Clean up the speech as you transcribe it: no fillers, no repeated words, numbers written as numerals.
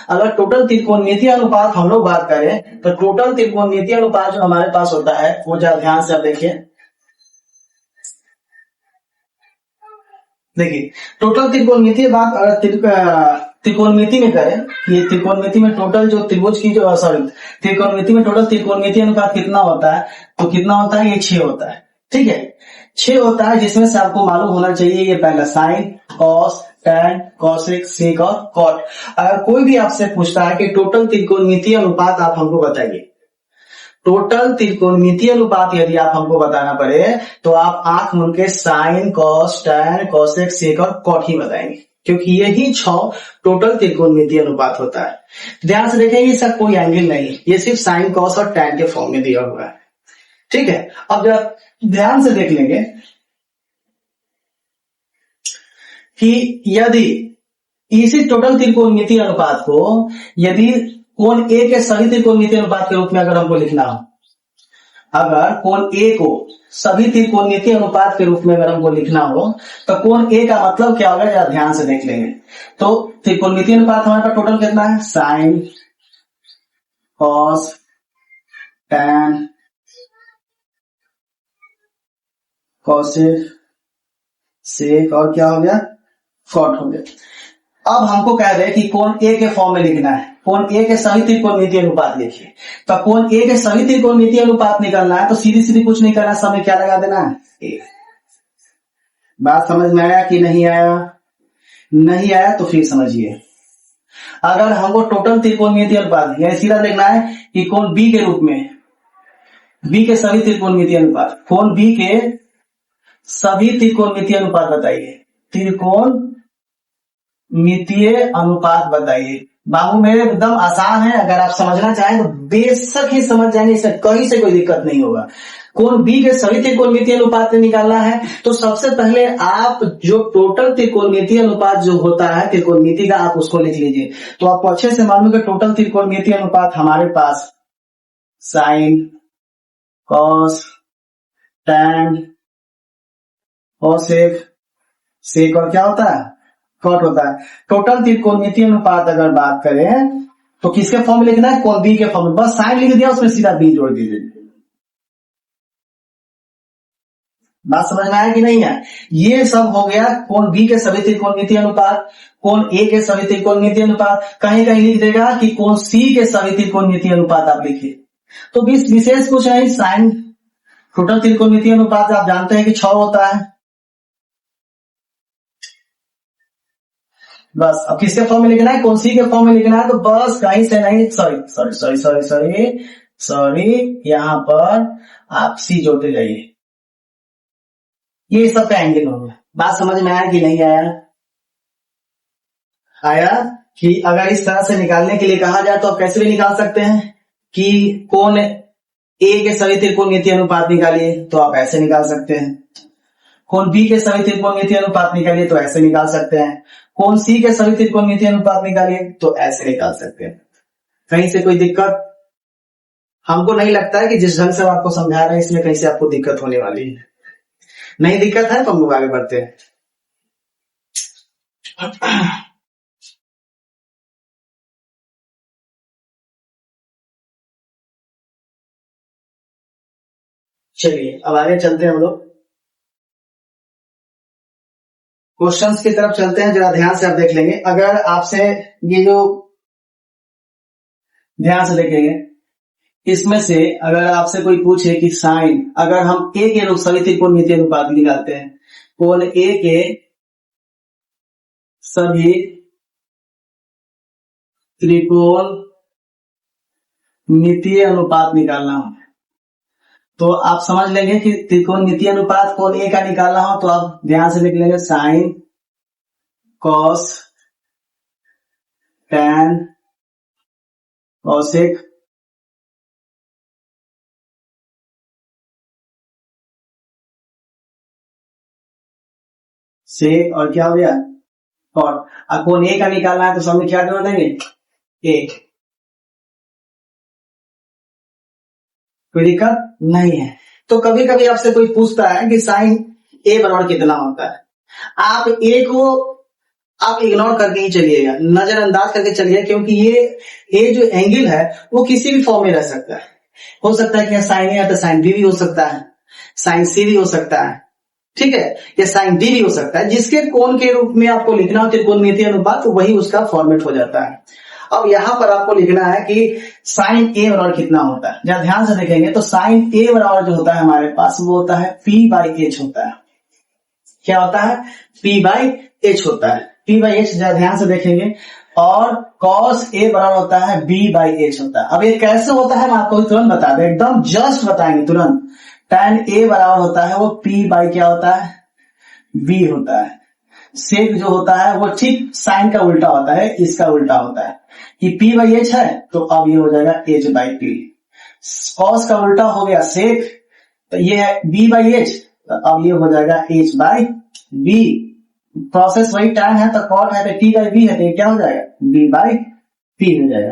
अगर टोटल त्रिकोणमितीय अनुपात हम लोग बात करें तो टोटल त्रिकोणमितीय अनुपात जो हमारे पास होता है वो जरा ध्यान से आप देखिए। देखिए टोटल त्रिकोणमितीय बात अगर त्रिकोणमिति में करें, ये त्रिकोणमिति में टोटल जो त्रिभुज की जो त्रिकोणमिति में टोटल त्रिकोणमितीय अनुपात कितना होता है, तो कितना होता है, ये 6 होता है। ठीक है, 6 होता है, जिसमें से आपको मालूम होना चाहिए ये पहला साइन, कॉस, टैन, कॉसेक, सेक और कॉट। अगर कोई भी आपसे पूछता है कि टोटल त्रिकोणमितीय अनुपात आप हमको बताइए, टोटल त्रिकोणमितीय अनुपात यदि आप हमको बताना पड़े तो आप आंख मूंद के साइन, कॉस, टैन, कॉसेक, सेक और कॉट ही बताएंगे, क्योंकि यही 6 टोटल त्रिकोणमितीय अनुपात होता है। ध्यान से देखेंगे इसका कोई एंगल नहीं है, ये सिर्फ साइन, कॉस और टैन के फॉर्म में दिया हुआ है। ठीक है, अब जरा ध्यान से देख लेंगे कि यदि इसी टोटल त्रिकोणमितीय अनुपात को यदि कोण ए के सभी त्रिकोणमितीय अनुपात के रूप में अगर हमको लिखना हो, अगर कोण ए को सभी त्रिकोणमितीय अनुपात के रूप में अगर हमको लिखना हो तो कोण ए का मतलब क्या होगा, जरा ध्यान से देख लेंगे। तो त्रिकोणमितीय अनुपात हमारे पास टोटल कितना है, साइन, कॉस, टैन, कॉसेक, सेक और क्या हो गया, कॉट हो गया। अब हमको कह रहे हैं कि कोण ए के फॉर्म में लिखना है, कोण ए के सभी त्रिकोणमितीय अनुपात लिखिए। तो कोण ए के सभी त्रिकोणमितीय अनुपात निकालना है तो सीधी सीधी कुछ नहीं करना, समय क्या लगा देना है, ए। बात समझ में आया कि नहीं आया? नहीं आया तो फिर समझिए। अगर हमको टोटल त्रिकोणमितीय अनुपात या सीधा देखना है कि कोण बी के रूप में, बी के सभी त्रिकोणमितीय अनुपात, कोण बी के सभी त्रिकोणमितीय अनुपात बताइए, त्रिकोणमितीय अनुपात बताइए। बाबू मेरे एकदम आसान है, अगर आप समझना चाहें तो बेशक ही समझ जाएंगे, इससे कहीं से कोई दिक्कत नहीं होगा। कोण बी के सभी त्रिकोणमितीय अनुपात में निकालना है तो सबसे पहले आप जो टोटल त्रिकोणमितीय अनुपात जो होता है त्रिकोणमिति का, आप उसको लिख लीजिए। तो आपको अच्छे से मालूम है कि टोटल त्रिकोणमितीय अनुपात हमारे पास साइन, कॉस, टैन, कॉसेक, सेक और क्या होता है, कॉट होता है। टोटल त्रिकोणमितीय अनुपात अगर बात करें तो किसके फॉर्म में लिखना है, कोण बी के फॉर्म में। बस साइन लिख दिया, उसमें सीधा बी जोड़ दीजिए। बात समझ में आया कि नहीं है? ये सब हो गया कोण बी के सभी त्रिकोणमितीय अनुपात, कोण ए के सभी त्रिकोणमितीय अनुपात। कहीं कहीं लिख देगा कि कोण सी के सभी त्रिकोणमितीय अनुपात आप लिखिए। तो विशेष कुछ नहीं, साइन टोटल त्रिकोणमितीय अनुपात आप जानते हैं कि 6 होता है। बस अब किसके फॉर्म में लिखना है, कौन सी के फॉर्म में लिखना है। तो बस कहीं से नहीं, सॉरी यहां पर आप सी जोड़ते जाइए, ये सब का एंगल होगा। बात समझ में आया कि नहीं आया? आया कि अगर इस तरह से निकालने के लिए कहा जाए तो आप कैसे भी निकाल सकते हैं कि कोण ए के सभी त्रिकोणमितीय अनुपात निकालिए, तो आप ऐसे निकाल सकते हैं। कोण बी के सभी त्रिकोणमितीय अनुपात निकालिए तो ऐसे निकाल सकते हैं। कोण सी के सभी त्रिकोणमितीय अनुपात निकालिए तो ऐसे निकाल सकते हैं। कहीं से कोई दिक्कत हमको नहीं लगता है कि जिस ढंग से हम आपको समझा रहे हैं इसमें कहीं से आपको दिक्कत होने वाली है। नहीं दिक्कत है तो हम लोग आगे बढ़ते हैं। चलिए अब आगे चलते हैं, हम लोग क्वेश्चंस की तरफ चलते हैं। जरा ध्यान से आप देख लेंगे, अगर आपसे ये जो ध्यान से देखेंगे इसमें से अगर आपसे कोई पूछे कि साइन, अगर हम ए के सभी त्रिकोणमितीय अनुपात निकालते हैं, कोण ए के सभी त्रिकोणमितीय अनुपात निकालना हो तो आप समझ लेंगे कि त्रिकोणमितीय अनुपात कोण ए का निकालना हो तो आप ध्यान से लिख लेंगे साइन, कॉस, टैन, कॉसेक, सेक और क्या हो गया, कॉट। अब कोण ए का निकालना है तो सामने क्या जोड़ देंगे, एक। कोई दिक्कत नहीं है। तो कभी कभी आपसे कोई पूछता है कि साइन ए बराबर कितना होता है, आप ए को आप इग्नोर करके ही चलिएगा, नजरअंदाज करके चलिए, क्योंकि ये जो एंगल है वो किसी भी फॉर्म में रह सकता है। हो सकता है कि साइन ए है तो साइन बी भी हो सकता है, साइन सी भी हो सकता है, ठीक है, या साइन डी भी हो सकता है। जिसके कोण के रूप में आपको लिखना हो त्रिकोणमितीय अनुपात, तो वही उसका फॉर्मेट हो जाता है। अब यहां पर आपको लिखना है कि साइन ए बराबर कितना होता है। जब ध्यान से देखेंगे तो साइन ए बराबर जो होता है हमारे पास वो होता है पी बाई एच होता है। क्या होता है? पी बाई एच होता है। पी बाई एच ध्यान से देखेंगे, और कॉस ए बराबर होता है बी बाई एच होता है। अब ये कैसे होता है मैं आपको तुरंत बता दें, एकदम जस्ट बताएंगे तुरंत। tan ए बराबर होता है वो पी बाई क्या होता है? बी होता है। सेक जो होता है वो ठीक साइन का उल्टा होता है, इसका उल्टा होता है। कि पी बाई एच है तो अब ये हो जाएगा एच बाई पी। कॉस का उल्टा हो गया सेक, तो ये है बी बाई एच, तो अब ये हो जाएगा एच बाई बी। प्रोसेस वही tan है तो कॉट है तो टी बाई बी है, तो ये क्या हो जाएगा? बी बाई पी हो जाएगा।